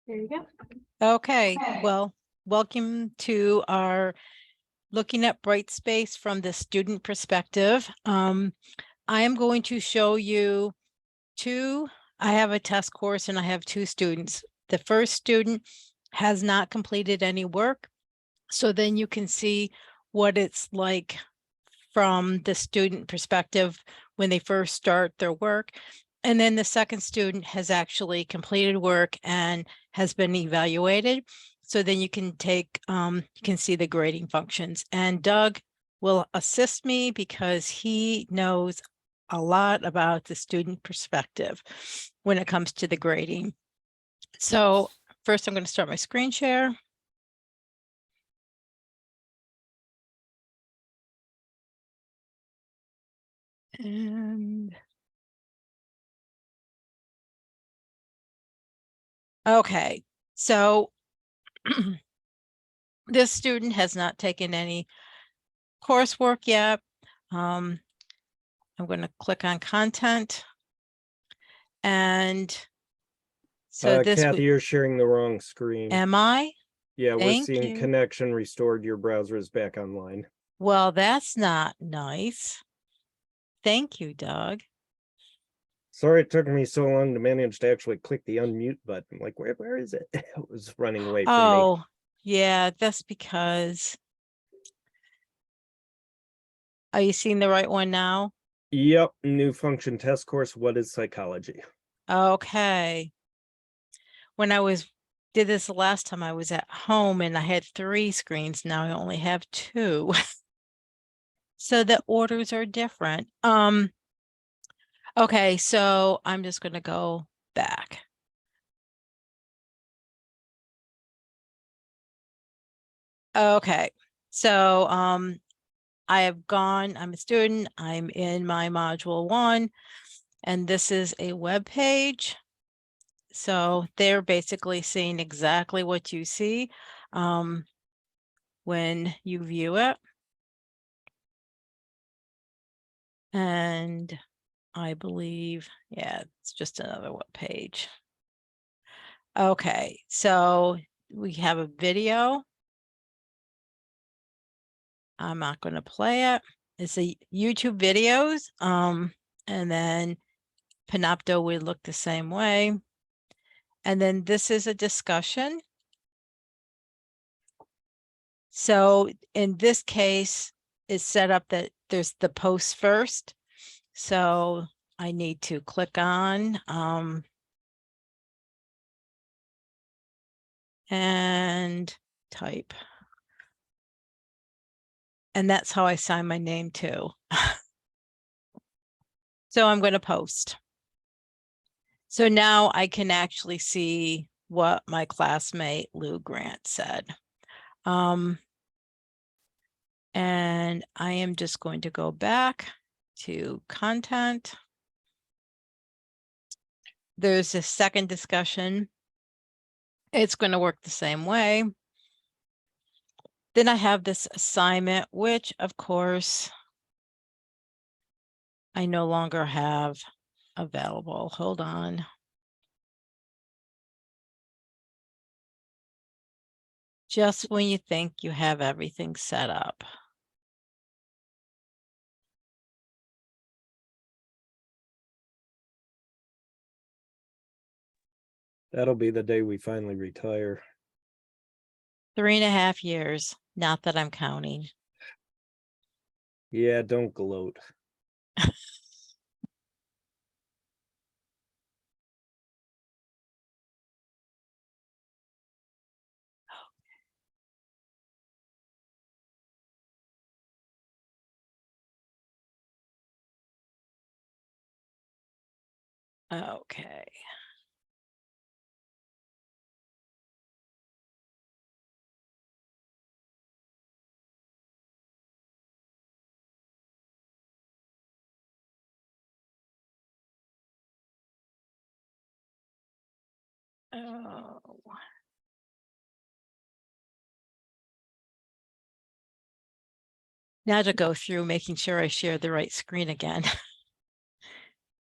There you go. Okay, well, welcome to our looking at Brightspace from the student perspective. I am going to show you I have a test course and I have two students. The first student has not completed any work. So then you can see what it's like from the student perspective when they first start their work. And then the second student has actually completed work and has been evaluated. So then you can you can see the grading functions. And Doug will assist me because he knows a lot about the student perspective when it comes to the grading. So first I'm going to start my screen share. And okay, so this student has not taken any coursework yet. I'm going to click on content. And so Kathi, you're sharing the wrong screen. Am I? Yeah, we're Thank seeing you. connection restored. Your browser is back online. Well, that's not nice. Thank you, Doug. Sorry it took me so long to manage to actually click the unmute button. Like, where is it? It was running away from me. Oh, yeah, that's because. Are you seeing the right one now? Yep, new function test course. What is psychology? Okay. When I did this the last time, I was at home and I had 3 screens. Now I only have 2. So the orders are different. Okay, so I'm just going to go back. Okay, so I'm a student, I'm in my module 1, and this is a web page. So they're basically seeing exactly what you see when you view it. And I believe, yeah, it's just another web page. Okay, so we have a video. I'm not going to play it. It's a YouTube videos. And then Panopto would look the same way. And then this is a discussion. So in this case, it's set up that there's the post first. So I need to click on and type. And that's how I sign my name too. So I'm going to post. So now I can actually see what my classmate Lou Grant said. And I am just going to go back to content. There's a second discussion. It's going to work the same way. Then I have this assignment, which of course I no longer have available. Hold on. Just when you think you have everything set up. That'll be the day we finally retire. 3.5 years, not that I'm counting. Yeah, don't gloat. Okay. Oh. Now to go through making sure I share the right screen again.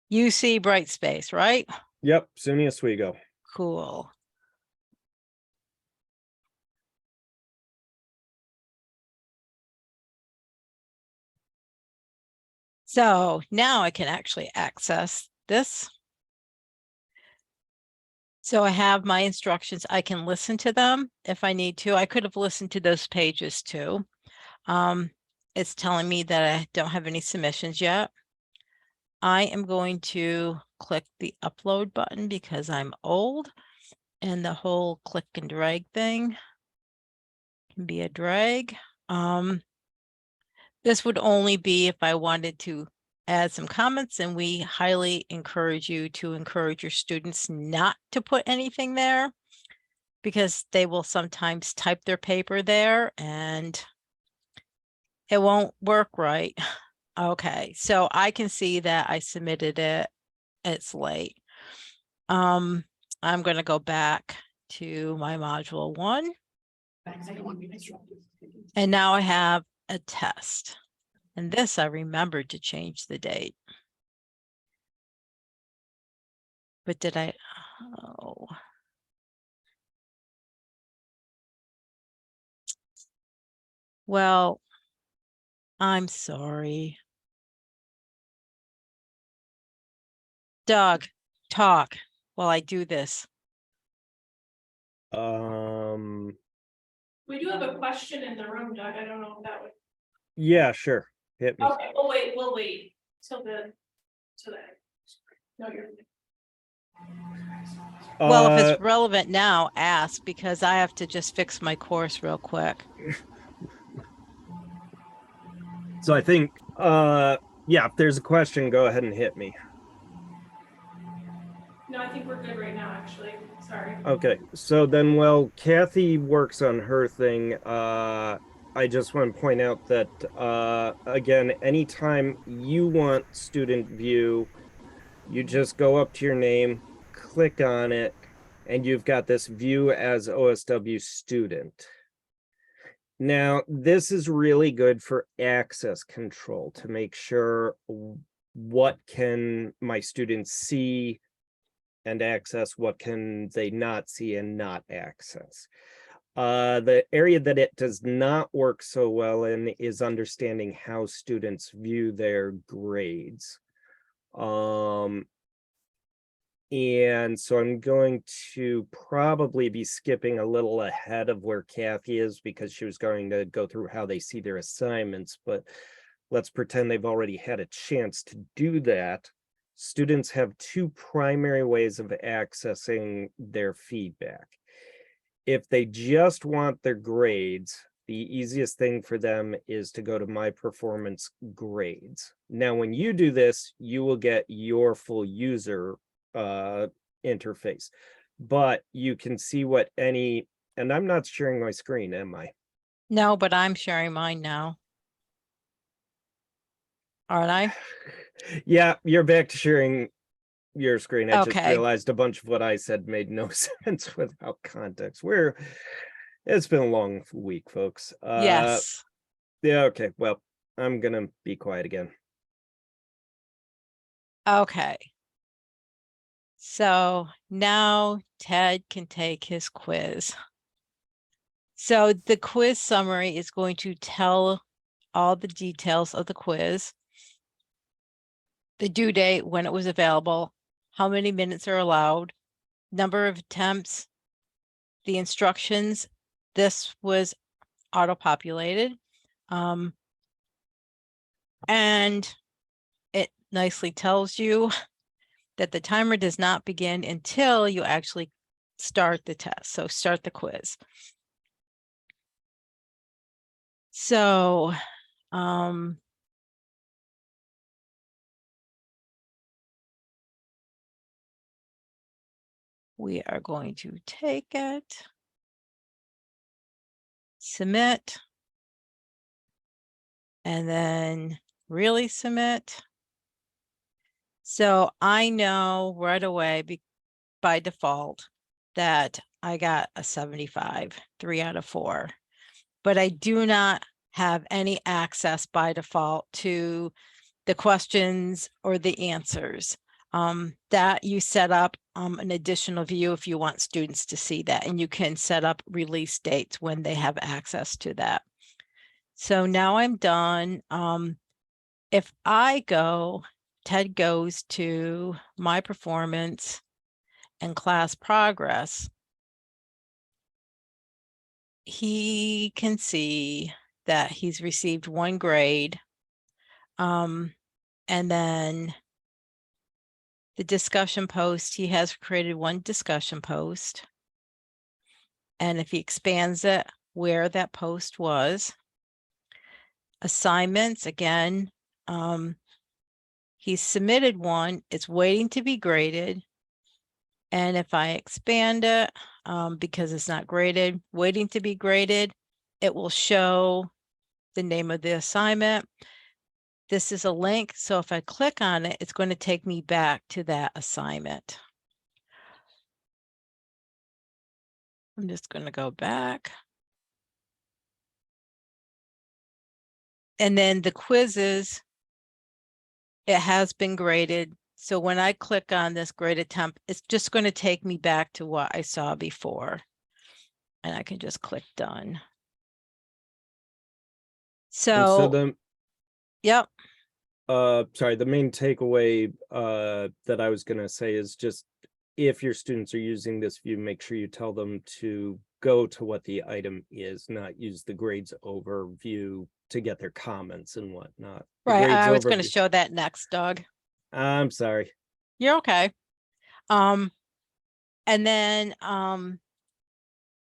You see Brightspace, right? Yep, SUNY Oswego. Cool. So now I can actually access this. So I have my instructions. I can listen to them if I need to. I could have listened to those pages too. It's telling me that I don't have any submissions yet. I am going to click the upload button because I'm old and the whole click and drag thing can be a drag. This would only be if I wanted to add some comments, and we highly encourage you to encourage your students not to put anything there because they will sometimes type their paper there and it won't work right. Okay, so I can see that I submitted it. It's late. I'm going to go back to my module 1. And now I have a test. And this I remembered to change the date. But did I? Oh. Well, I'm sorry. Doug, talk while I do this. We do have a question in the room, Doug. I don't know if that would. Yeah, sure. Hit me. Okay, we'll wait till the. No, you're. Well, if it's relevant now, ask, because I have to just fix my course real quick. So I think, yeah, if there's a question, go ahead and hit me. No, I think we're good right now, actually. Sorry. Okay, so then while Kathi works on her thing, I just want to point out that, again, anytime you want student view, you just go up to your name, click on it, and you've got this view as OSW student. Now, this is really good for access control to make sure what can my students see and access, what can they not see and not access. The area that it does not work so well in is understanding how students view their grades. And so I'm going to probably be skipping a little ahead of where Kathi is because she was going to go through how they see their assignments, but let's pretend they've already had a chance to do that. Students have 2 primary ways of accessing their feedback. If they just want their grades, the easiest thing for them is to go to My Performance Grades. Now, when you do this, you will get your full user interface, but you can see what any, and I'm not sharing my screen, am I? No, but I'm sharing mine now. Aren't I? Yeah, you're back to sharing your screen. I just Okay. realized a bunch of what I said made no sense without context. It's been a long week, folks. Yes. Yeah, okay. Well, I'm gonna be quiet again. Okay. So now Ted can take his quiz. So the quiz summary is going to tell all the details of the quiz, the due date, when it was available, how many minutes are allowed, number of attempts, the instructions. This was auto-populated. And it nicely tells you that the timer does not begin until you actually start the test. So start the quiz. So, we are going to take it, submit, and then really submit. So I know right away by default that I got a 75, 3 out of 4, but I do not have any access by default to the questions or the answers. That you set up an additional view if you want students to see that, and you can set up release dates when they have access to that. So now I'm done. if Ted goes to my performance and class progress, he can see that he's received 1 grade. And then the discussion post, he has created 1 discussion post. And if he expands it, where that post was. Assignments, again, he submitted 1, it's waiting to be graded. And if I expand it, because it's not graded, waiting to be graded, it will show the name of the assignment. This is a link, so if I click on it, it's going to take me back to that assignment. I'm just going to go back. And then the quizzes, it has been graded. So when I click on this grade attempt, it's just going to take me back to what I saw before. And I can just click done. So, yep. Sorry, the main takeaway that I was gonna say is just if your students are using this view, make sure you tell them to go to what the item is, not use the grades overview to get their comments and whatnot. Right, I was going to show that next, Doug. I'm sorry. You're okay. And then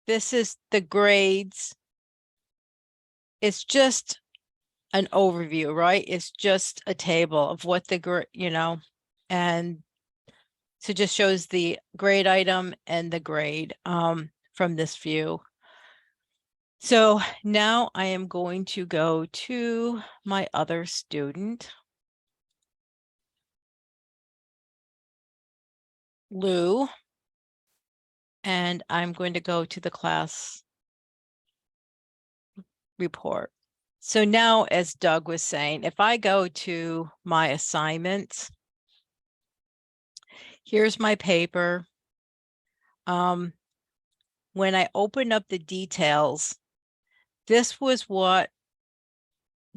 this is the grades. It's just an overview, right? It's just a table of what the grade, and so just shows the grade item and the grade from this view. So now I am going to go to my other student, Lou, and I'm going to go to the class report. So now, as Doug was saying, if I go to my assignments, here's my paper. When I open up the details, this was what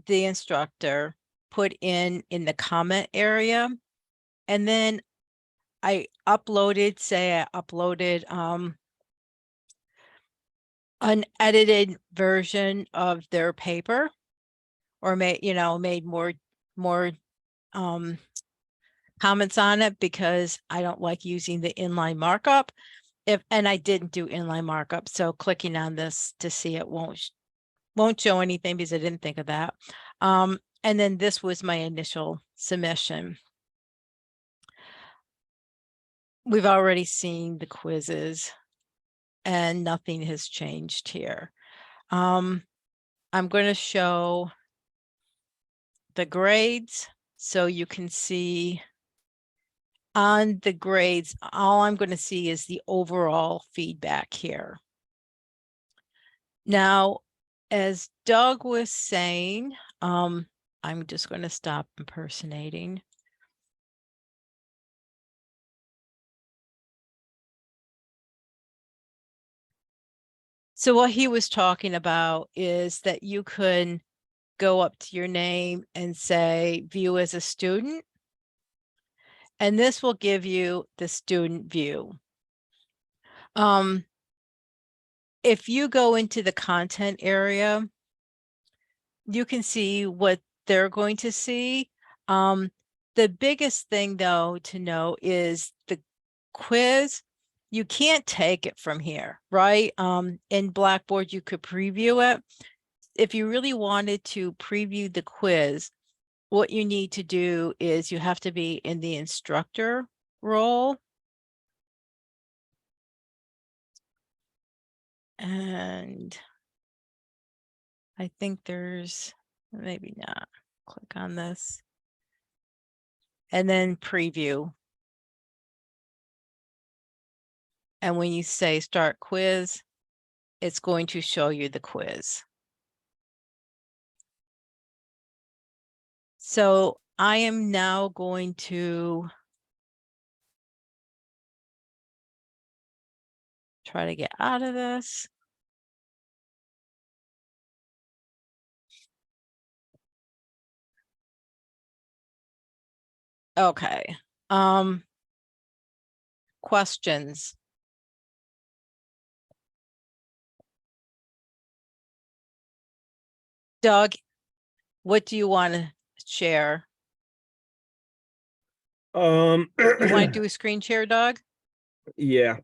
the instructor put in the comment area. And then I uploaded, an edited version of their paper, or made more comments on it, because I don't like using the inline markup. And I didn't do inline markup, so clicking on this to see it won't show anything because I didn't think of that. And then this was my initial submission. We've already seen the quizzes and nothing has changed here. I'm going to show the grades so you can see on the grades. All I'm going to see is the overall feedback here. Now, as Doug was saying, I'm just going to stop impersonating. So what he was talking about is that you could go up to your name and say, view as a student. And this will give you the student view. If you go into the content area, you can see what they're going to see. The biggest thing, though, to know is the quiz. You can't take it from here, right? In Blackboard, you could preview it. If you really wanted to preview the quiz, what you need to do is you have to be in the instructor role. And I think there's, maybe not. Click on this. And then preview. And when you say start quiz, it's going to show you the quiz. So I am now going to try to get out of this. Okay. Questions? Doug, what do you want to share? You want to do a screen share, Doug? Yeah.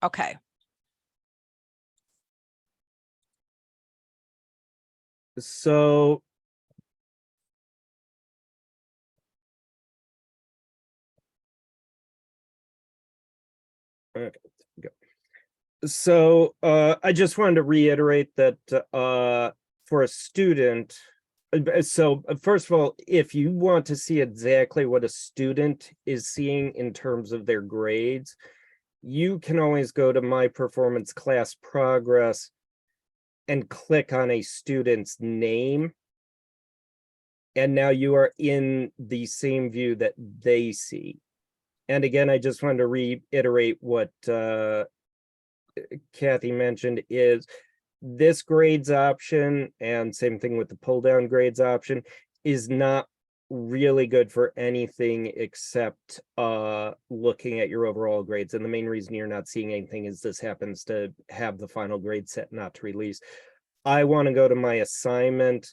Okay. So okay, go. So I just wanted to reiterate that for a student, first of all, if you want to see exactly what a student is seeing in terms of their grades, you can always go to My Performance Class Progress and click on a student's name. And now you are in the same view that they see. And again, I just wanted to reiterate what Kathi mentioned is this grades option, and same thing with the pull down grades option, is not really good for anything except looking at your overall grades. And the main reason you're not seeing anything is this happens to have the final grade set not to release. I want to go to my assignment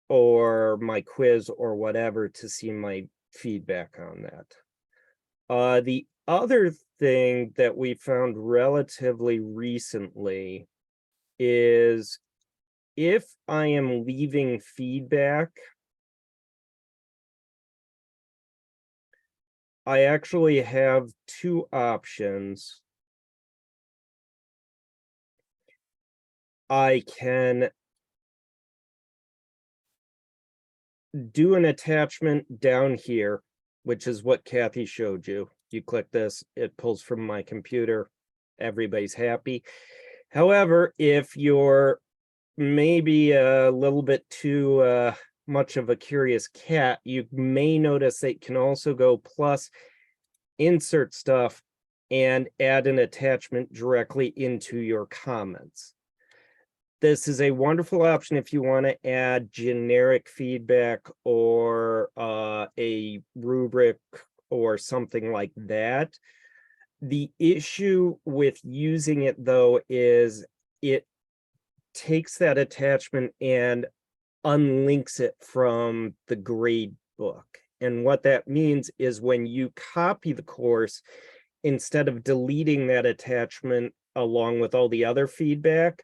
or my quiz or whatever to see my feedback on that. The other thing that we found relatively recently is if I am leaving feedback, I actually have two options. I can do an attachment down here, which is what Kathi showed you. You click this, it pulls from my computer. Everybody's happy. However, if you're maybe a little bit too much of a curious cat, you may notice that you can also go plus insert stuff and add an attachment directly into your comments. This is a wonderful option if you want to add generic feedback or a rubric or something like that. The issue with using it, though, is it takes that attachment and unlinks it from the grade book. And what that means is when you copy the course, instead of deleting that attachment along with all the other feedback,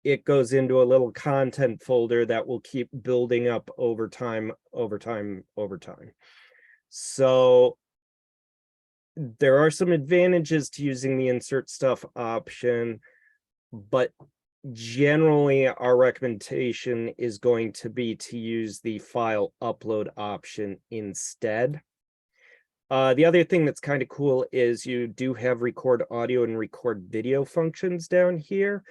it goes into a little content folder that will keep building up over time. So there are some advantages to using the insert stuff option, but generally our recommendation is going to be to use the file upload option instead. The other thing that's kind of cool is you do have record audio and record video functions down here.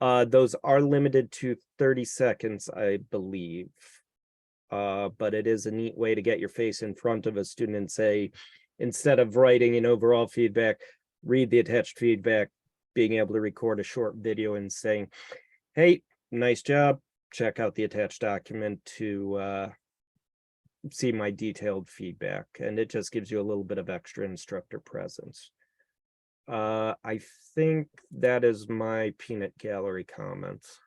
Those are limited to 30 seconds, I believe. But it is a neat way to get your face in front of a student and say, instead of writing an overall feedback, read the attached feedback, being able to record a short video and saying, hey, nice job. Check out the attached document to see my detailed feedback. And it just gives you a little bit of extra instructor presence. I think that is my peanut gallery comments.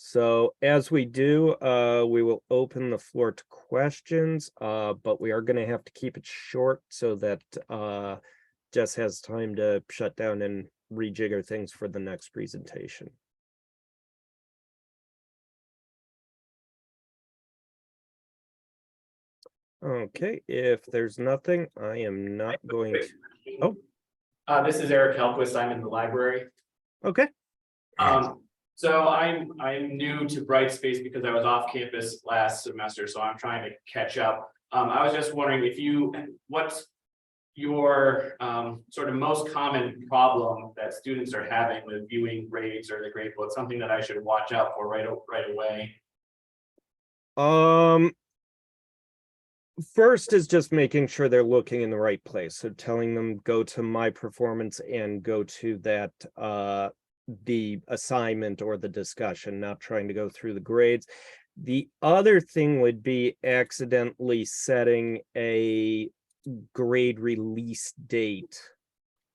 So as we do, we will open the floor to questions, but we are going to have to keep it short so that Jess has time to shut down and rejigger things for the next presentation. Okay, if there's nothing, I am not going to. Oh, this is Eric Helquist. I'm in the library. okay. So I'm new to Brightspace because I was off campus last semester, so I'm trying to catch up. I was just wondering what's your sort of most common problem that students are having with viewing grades or the grade book, something that I should watch out for right away? First is just making sure they're looking in the right place. So telling them go to My Performance and go to that the assignment or the discussion, not trying to go through the grades. The other thing would be accidentally setting a grade release date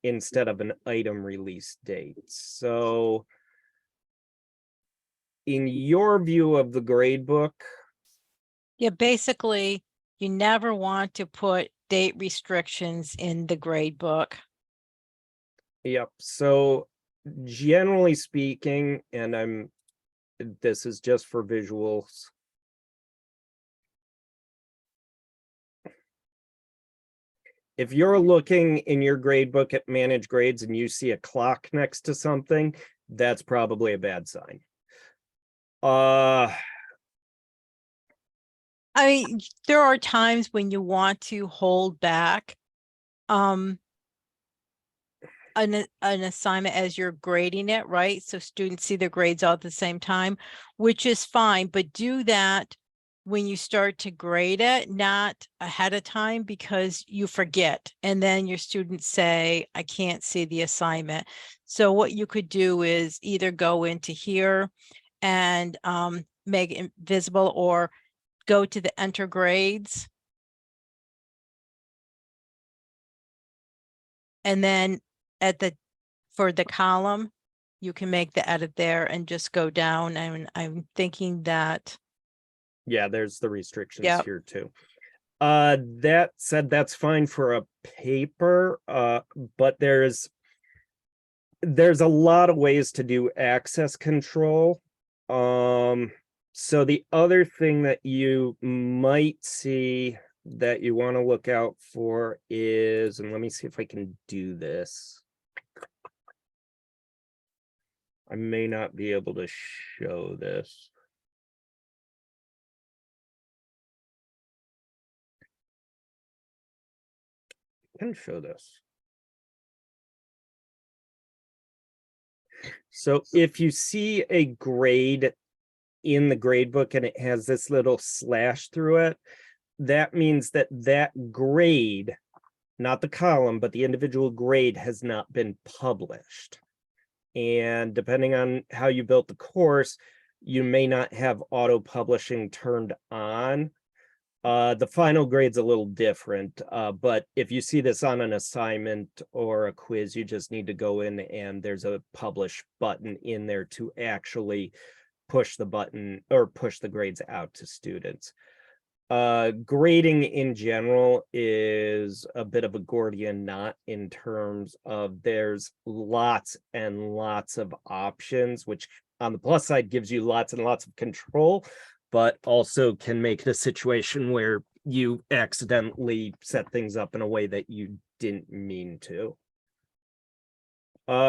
instead of an item release date. So in your view of the grade book, Yeah, basically, you never want to put date restrictions in the grade book. yep, so generally speaking, and this is just for visuals. If you're looking in your grade book at manage grades and you see a clock next to something, that's probably a bad sign. I mean, there are times when you want to hold back an assignment as you're grading it, right? So students see their grades all at the same time, which is fine, but do that when you start to grade it, not ahead of time, because you forget. And then your students say, I can't see the assignment. So what you could do is either go into here and make it visible, or go to the enter grades. And then for the column, you can make the edit there and just go down. And I'm thinking that, Yeah, there's the restrictions Yep. here too. That said, that's fine for a paper, but there's a lot of ways to do access control. So the other thing that you might see that you want to look out for is, and let me see if I can do this. I may not be able to show this. I can show this. So if you see a grade in the grade book and it has this little slash through it, that means that that grade, not the column, but the individual grade has not been published. And depending on how you built the course, you may not have auto publishing turned on. The final grade's a little different, but if you see this on an assignment or a quiz, you just need to go in and there's a publish button in there to actually push the button or push the grades out to students. Grading in general is a bit of a Gordian knot in terms of there's lots and lots of options, which on the plus side gives you lots and lots of control, but also can make it a situation where you accidentally set things up in a way that you didn't mean to.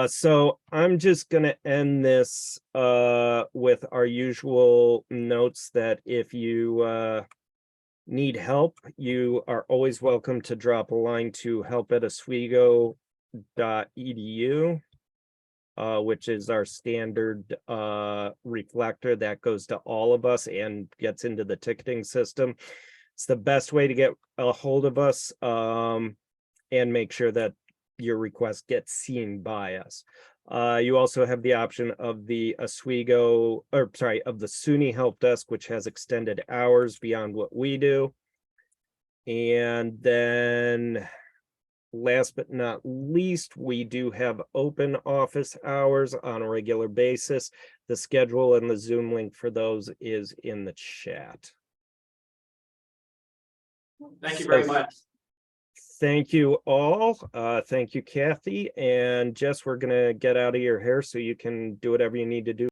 So I'm just gonna end this with our usual notes that if you need help, you are always welcome to drop a line to help@oswego.edu, which is our standard reflector that goes to all of us and gets into the ticketing system. It's the best way to get a hold of us and make sure that your request gets seen by us. You also have the option of the Oswego, or sorry, of the SUNY help desk, which has extended hours beyond what we do. And then last but not least, we do have open office hours on a regular basis. The schedule and the Zoom link for those is in the chat. Thank you very much. Thank you all. Thank you, Kathi. And Jess, we're going to get out of your hair so you can do whatever you need to do.